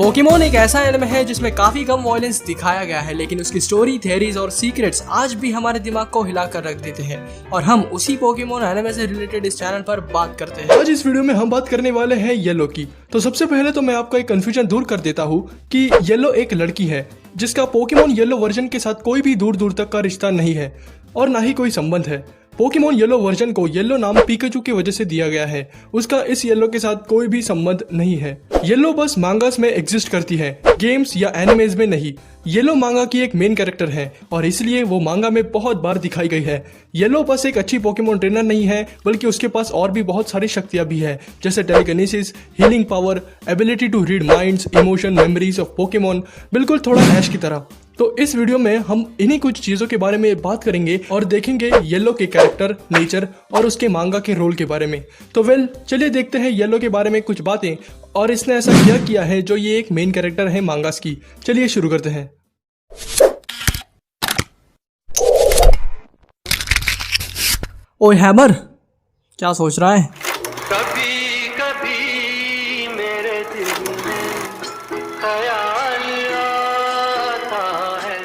Pokemon एक ऐसा anime है जिसमें काफी कम वॉयलेंस दिखाया गया है, लेकिन उसकी स्टोरी, थ्योरीज और सीक्रेट्स आज भी हमारे दिमाग को हिला कर रख देते हैं। और हम उसी पोकेमोन एनिमे से रिलेटेड इस चैनल पर बात करते हैं। आज इस वीडियो में हम बात करने वाले हैं येलो की। तो सबसे पहले तो मैं आपका एक कंफ्यूजन दूर कर देता हूँ कि येलो एक लड़की है जिसका पोकेमोन येलो वर्जन के साथ कोई भी दूर दूर तक का रिश्ता नहीं है और ना ही कोई संबंध है। पोकेमोन येलो वर्जन को येलो नाम पिकाचू की वजह से दिया गया है। उसका इस येलो के साथ कोई भी संबंध नहीं है। येलो बस मांगास में एग्जिस्ट करती है, गेम्स या एनिमेज में नहीं। येलो मांगा की एक मेन कैरेक्टर है और इसलिए वो मांगा में बहुत बार दिखाई गई है। येलो बस एक अच्छी पोकेमोन ट्रेनर नहीं है, बल्कि उसके पास और भी बहुत सारी शक्तियां भी है, जैसे telekinesis, healing power, ability to read minds, emotion, memories of Pokemon, बिल्कुल थोड़ा ऐश की तरह। तो इस वीडियो में हम इन्हीं कुछ चीजों के बारे में बात करेंगे और देखेंगे येलो के कैरेक्टर, नेचर और उसके मांगा के रोल के बारे में। तो चलिए देखते हैं येलो के बारे में कुछ बातें और इसने ऐसा क्या किया है जो ये एक मेन कैरेक्टर है मांगास की। चलिए शुरू करते हैं। ओए हैमर, क्या सोच रहा है? कभी कभी मेरे दिल में ख्याल आता है।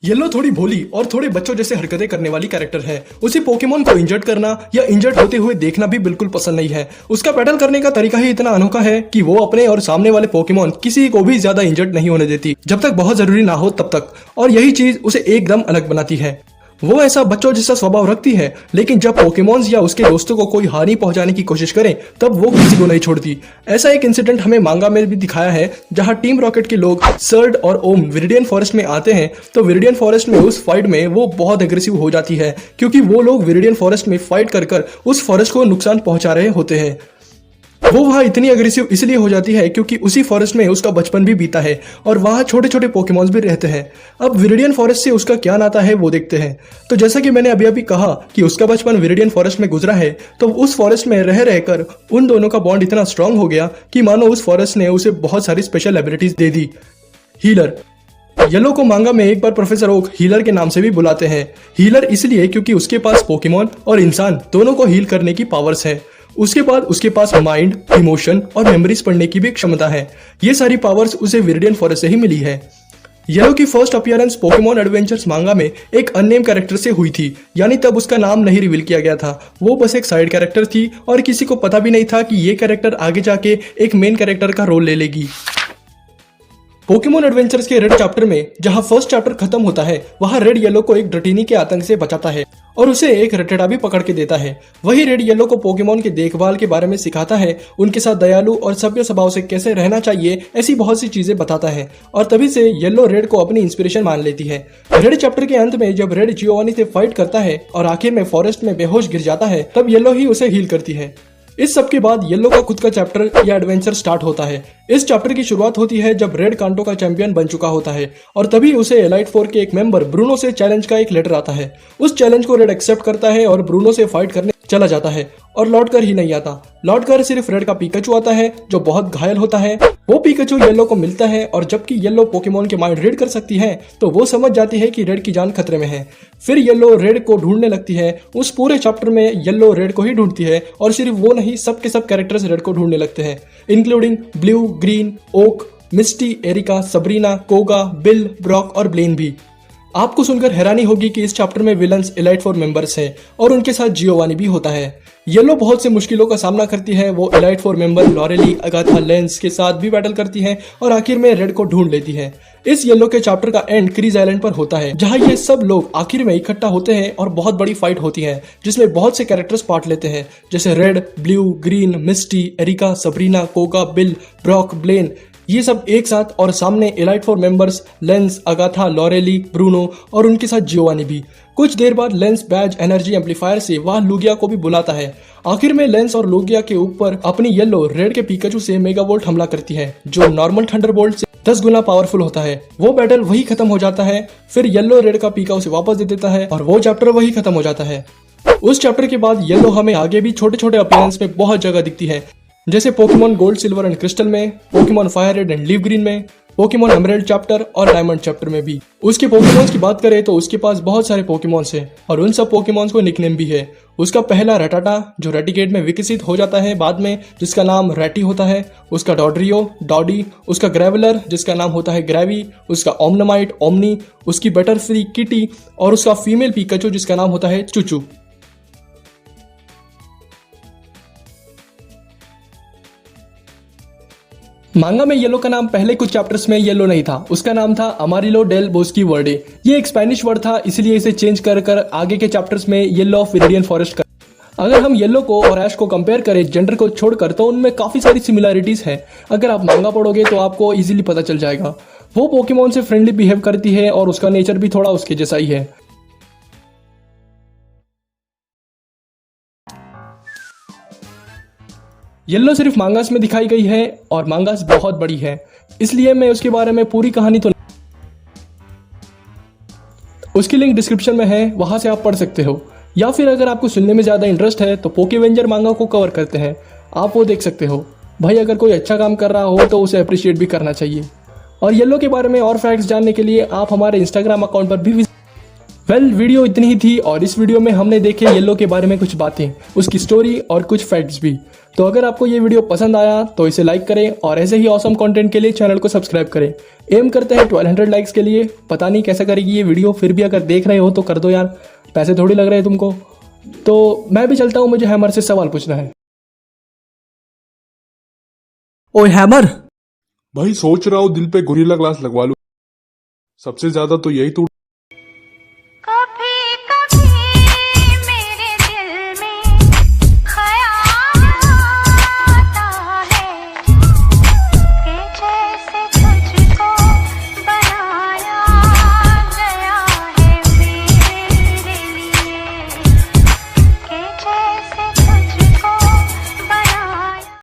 येलो थोड़ी भोली और थोड़े बच्चों जैसे हरकतें करने वाली कैरेक्टर है। उसे पोकेमोन को इंजर्ड करना या इंजर्ड होते हुए देखना भी बिल्कुल पसंद नहीं है। उसका बैटल करने का तरीका ही इतना अनोखा है कि वो अपने और सामने वाले पोकेमोन किसी को भी ज्यादा इंजर्ड नहीं होने देती, जब तक बहुत जरूरी ना हो तब तक। और यही चीज उसे एकदम अलग बनाती है। वो ऐसा बच्चों जैसा स्वभाव रखती है, लेकिन जब पोकेमोन्स या उसके दोस्तों को कोई हानि पहुंचाने की कोशिश करें तब वो किसी को नहीं छोड़ती। ऐसा एक इंसिडेंट हमें मांगा में भी दिखाया है, जहां टीम रॉकेट के लोग सर्ड और ओम विरिडियन फॉरेस्ट में आते हैं तो विरिडियन फॉरेस्ट में उस फाइट में वो बहुत एग्रेसिव हो जाती है, क्योंकि वो लोग विरिडियन फॉरेस्ट में फाइट कर उस फॉरेस्ट को नुकसान पहुंचा रहे होते हैं। वो वहां इतनी अग्रेसिव इसलिए हो जाती है क्योंकि उसी फॉरेस्ट में उसका बचपन भी बीता है और वहां छोटे छोटे पोकेमॉन्स भी रहते हैं। अब विरिडियन फॉरेस्ट से उसका क्या नाता है वो देखते हैं। तो जैसा कि मैंने अभी कहा कि उसका बचपन विरिडियन फॉरेस्ट में गुजरा है, तो उस फॉरेस्ट में रह रहकर उन दोनों का बॉन्ड इतना स्ट्रांग हो गया कि मानो उस फॉरेस्ट ने उसे बहुत सारी स्पेशल एबिलिटीज दे दी। हीलर। येलो को मांगा में एक बार प्रोफेसर ओक हीलर के नाम से भी बुलाते हैं। हीलर इसलिए क्योंकि उसके पास पोकेमॉन और इंसान दोनों को हील करने की पावर्स है। उसके बाद उसके पास माइंड, इमोशन और मेमोरीज पढ़ने की भी क्षमता है। ये सारी पावर्स उसे विरिडियन फॉरेस्ट से ही मिली है। येलो की फर्स्ट अपीयरेंस पोकेमोन एडवेंचर्स मांगा में एक अननेम कैरेक्टर से हुई थी, यानी तब उसका नाम नहीं रिवील किया गया था। वो बस एक साइड कैरेक्टर थी और किसी को पता भी नहीं था कि ये कैरेक्टर आगे जाके एक मेन कैरेक्टर का रोल ले लेगी। पोकेमोन एडवेंचर्स के रेड चैप्टर में जहां फर्स्ट चैप्टर खत्म होता है, वहां रेड येलो को एक ड्रटिनी के आतंक से बचाता है और उसे एक रटेटा भी पकड़ के देता है। वही रेड येलो को पोकेमोन के देखभाल के बारे में सिखाता है, उनके साथ दयालु और सभ्य स्वभाव से कैसे रहना चाहिए, ऐसी बहुत सी चीजें बताता है। और तभी से येलो रेड को अपनी इंस्पिरेशन मान लेती है। रेड चैप्टर के अंत में जब रेड जियोवानी से फाइट करता है और आखिर में फॉरेस्ट में बेहोश गिर जाता है, तब येलो ही उसे हील करती है। इस सब के बाद येलो का खुद का चैप्टर या एडवेंचर स्टार्ट होता है। इस चैप्टर की शुरुआत होती है जब रेड कांटो का चैंपियन बन चुका होता है और तभी उसे एलाइट फोर के एक मेंबर ब्रूनो से चैलेंज का एक लेटर आता है। उस चैलेंज को रेड एक्सेप्ट करता है और ब्रूनो से फाइट करने चला जाता है और लौटकर ही नहीं आता। लौटकर सिर्फ रेड का पिकाचू आता है जो बहुत घायल होता है। वो पिकाचू येलो को मिलता है और जबकि येलो पोकेमोन के माइंड रीड कर सकती है, तो वो समझ जाती है कि रेड की जान खतरे में है। फिर येलो रेड को ढूंढने लगती है। उस पूरे चैप्टर में येलो रेड को ही ढूंढती है और सिर्फ वो नहीं, सब के सब कैरेक्टर्स रेड को ढूंढने लगते हैं, इंक्लूडिंग ब्लू, ग्रीन, ओक, मिस्टी, Erika, Sabrina, Koga, Bill, Brock और ब्लेन भी। आपको सुनकर हैरानी होगी कि इस चैप्टर में विलन्स एलाइट फोर मेंबर्स हैं और उनके साथ जियोवानी भी होता है। येलो बहुत से मुश्किलों का सामना करती है। वो elite four member Lorelei, Agatha, Lance के साथ भी बैटल करती है और आखिर में रेड को ढूंढ लेती है। इस येलो के चैप्टर का एंड क्रीज आइलैंड पर होता है, जहां ये सब लोग आखिर में इकट्ठा होते हैं और बहुत बड़ी फाइट होती है, जिसमें बहुत से कैरेक्टर्स पार्ट लेते हैं, जैसे Red, Blue, Green, Misty, Erika, Sabrina, Koga, Bill, Brock, Blaine, ये सब एक साथ और सामने elite four members Lance, Agatha, Lorelei, Bruno और उनके साथ जियोवानी भी। कुछ देर बाद लेंस बैज एनर्जी एम्पलीफायर से वह लुगिया को भी बुलाता है। आखिर में लेंस और लुगिया के ऊपर अपनी येलो रेड के पिकाचू से मेगावोल्ट हमला करती है, जो नॉर्मल थंडरबोल्ट से 10 गुना पावरफुल होता है। वो बैटल वही खत्म हो जाता है। फिर येलो रेड का पीका उसे वापस दे देता है और वो चैप्टर वही खत्म हो जाता है। उस चैप्टर के बाद येलो हमें आगे भी छोटे छोटे अपीयरेंस में बहुत जगह दिखती है, जैसे Pokemon Gold, Silver and Crystal में, Pokemon Fire Red and Leaf Green में, पोकेमोन एमराल्ड चैप्टर और डायमंड चैप्टर में भी। उसके पोकेमॉन्स की बात करें तो उसके पास बहुत सारे पोकेमॉन्स हैं और उन सब पोकेमॉन्स को निकनेम भी है। उसका पहला रटाटा जो रेटिकेट में विकसित हो जाता है बाद में, जिसका नाम रैटी होता है। उसका डॉड्रियो डॉडी, उसका ग्रेवलर जिसका नाम होता है ग्रेवी, उसका ओमनोमाइट ओमनी, उसकी बटरफ्री किटी और उसका फीमेल पिकाचू जिसका नाम होता है चूचू। मांगा में येलो का नाम पहले कुछ चैप्टर्स में येलो नहीं था, उसका नाम था अमारिलो डेल बोस्की वर्डे। ये एक स्पेनिश वर्ड था, इसलिए इसे चेंज कर आगे के चैप्टर्स में येलो ऑफ विरिडियन फॉरेस्ट कर। अगर हम येलो को और ऐश को कंपेयर करें जेंडर को छोड़कर तो उनमें काफी सारी सिमिलरिटीज है। अगर आप मांगा पढ़ोगे तो आपको इजीली पता चल जाएगा। वो पोकेमॉन से फ्रेंडली बिहेव करती है और उसका नेचर भी थोड़ा उसके जैसा ही है। येलो सिर्फ मांगास में दिखाई गई है और मांगास बहुत बड़ी है, इसलिए मैं उसके बारे में पूरी कहानी तो उसकी लिंक डिस्क्रिप्शन में है, वहां से आप पढ़ सकते हो। या फिर अगर आपको सुनने में ज्यादा इंटरेस्ट है तो पोकेवेंजर मांगा को कवर करते हैं, आप वो देख सकते हो। भाई अगर कोई अच्छा काम कर रहा हो तो उसे अप्रिशिएट भी करना चाहिए। और येलो के बारे में और फैक्ट्स जानने के लिए आप हमारे इंस्टाग्राम अकाउंट पर भी वीडियो इतनी ही थी और इस वीडियो में हमने देखे येलो के बारे में कुछ बातें, उसकी स्टोरी और कुछ फैक्ट्स भी। तो अगर आपको ये वीडियो पसंद आया तो इसे लाइक करें और ऐसे ही ऑसम कंटेंट के लिए चैनल को सब्सक्राइब करें। एम करते हैं 1200 लाइक्स के लिए। पता नहीं कैसा करेगी ये वीडियो, फिर भी अगर देख रहे हो तो कर दो यार, पैसे थोड़ी लग रहे हैं तुमको। तो मैं भी चलता हूँ, मुझे हैमर से सवाल पूछना है। ओए हैमर, भाई सोच रहा हूँ दिल पे गोरिल्ला ग्लास लगवा लूं। सबसे ज्यादा तो यही टूट